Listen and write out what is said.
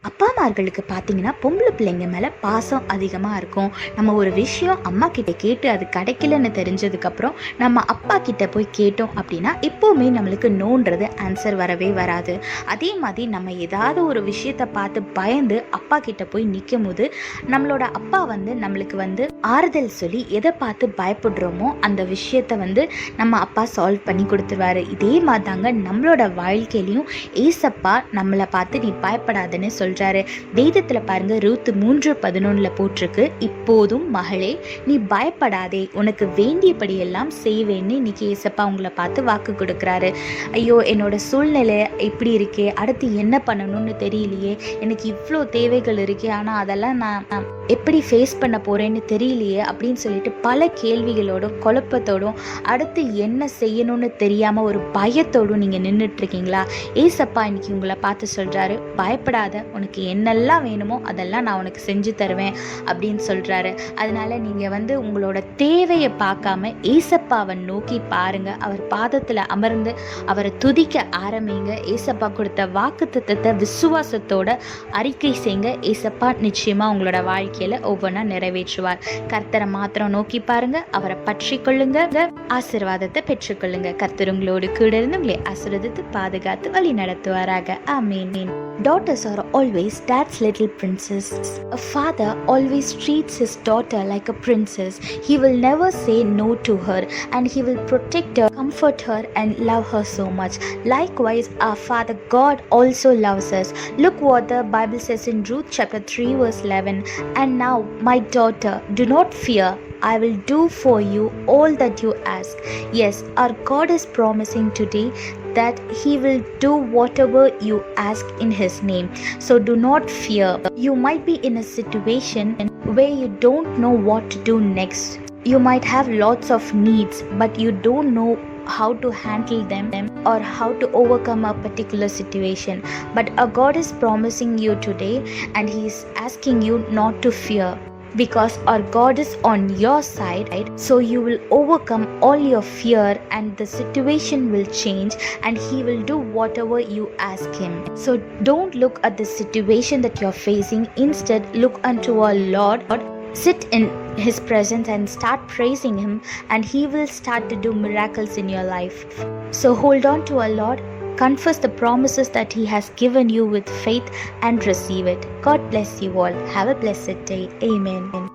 அப்பாமார்களுக்கு பார்த்தீங்கன்னா பொம்பளை பிள்ளைங்க மேலே பாசம் அதிகமாக இருக்கும். நம்ம ஒரு விஷயம் அம்மா கிட்ட கேட்டு அது கிடைக்கலன்னு தெரிஞ்சதுக்கப்புறம் நம்ம அப்பா கிட்ட போய் கேட்டோம் அப்படின்னா எப்போவுமே நம்மளுக்கு நோன்றது ஆன்சர் வரவே வராது. அதே மாதிரி நம்ம ஏதாவது ஒரு விஷயத்தை பார்த்து பயந்து அப்பா கிட்ட போய் நிற்கும் போது நம்மளோட அப்பா நம்மளுக்கு ஆறுதல் சொல்லி எதை பார்த்து பயப்படுறோமோ அந்த விஷயத்தை நம்ம அப்பா சால்வ் பண்ணி கொடுத்துருவாரு. இதே மாதிரி தாங்க நம்மளோட வாழ்க்கையிலையும் ஏசப்பா நம்மளை பார்த்து நீ பயப்படாதுன்னு சொல்றாரு. வேதத்துல பாருங்க, ரூத் 3:11 போட்டிருக்கு, இப்போதும் மகளே நீ பயப்படாதே, உனக்கு வேண்டியபடி எல்லாம் செய்வேன்னு இன்னைக்கு ஏசப்பா உங்களை பார்த்து வாக்கு கொடுக்குறாரு. ஐயோ என்னோட சூழ்நிலை இப்படி இருக்கே, அடுத்து என்ன பண்ணணும்னு தெரியலையே, எனக்கு இவ்வளோ தேவைகள் இருக்கே, ஆனால் அதெல்லாம் நான் எப்படி ஃபேஸ் பண்ண போறேன்னு தெரியலையே அப்படின்னு சொல்லிட்டு பல கேள்விகளோடும் குழப்பத்தோடும் அடுத்து என்ன செய்யணும்னு தெரியாம ஒரு பயத்தோடும் நீங்க நின்றுட்டு இருக்கீங்களா? ஏசப்பா இன்னைக்கு உங்களை பார்த்து சொல்றாரு, பயப்படாத, உனக்கு என்னெல்லாம் வேணுமோ அதெல்லாம் நான் உனக்கு செஞ்சு தருவேன் அப்படின்னு சொல்றாரு. அதனால நீங்க உங்களோட தேவையை பார்க்காம ஏசப்பாவை நோக்கி பாருங்க. அவர் பாதத்துல அமர்ந்து அவரை துதிக்க ஆரம்பிங்க. ஏசப்பா கொடுத்த வாக்குத்தத்தத்தை விசுவாசத்தோட அறிக்கை செய்யுங்க. ஏசப்பா நிச்சயமா உங்களோட வாழ்க்கையில ஒவ்வொன்றா நிறைவேற்றுவார். கர்த்தரை மாத்திரம் நோக்கி பாருங்க, அவரை பற்றி கொள்ளுங்க, ஆசீர்வாதத்தை பெற்றுக்கொள்ளுங்க. கர்த்தர் உங்களோடு கூட இருந்து உங்களை ஆசீர்வதித்து பாதுகாத்து வழி நடத்துவாராக. ஆமென். Daughters are always dad's little princess. A father always treats his daughter like a princess. He will never say no to her and he will protect her, comfort her and love her so much. Likewise, our Father God also loves us. Look what the Bible says in Ruth chapter 3 verse 11. And now, my daughter, do not fear. I will do for you all that you ask. Yes, our God is promising today that He will do whatever you ask in His name. So do not fear. You might be in a situation where you don't know what to do next. You might have lots of needs, but you don't know how to handle them or how to overcome a particular situation. But our God is promising you today and He is asking you not to fear, because our God is on your side, right? So you will overcome all your fear and the situation will change and He will do whatever you ask Him. So don't look at the situation that you're facing. Instead, look unto our Lord. Sit in His presence and start praising Him and He will start to do miracles in your life. So hold on to our Lord. Confess the promises that He has given you with faith and receive it. God bless you all. Have a blessed day. Amen.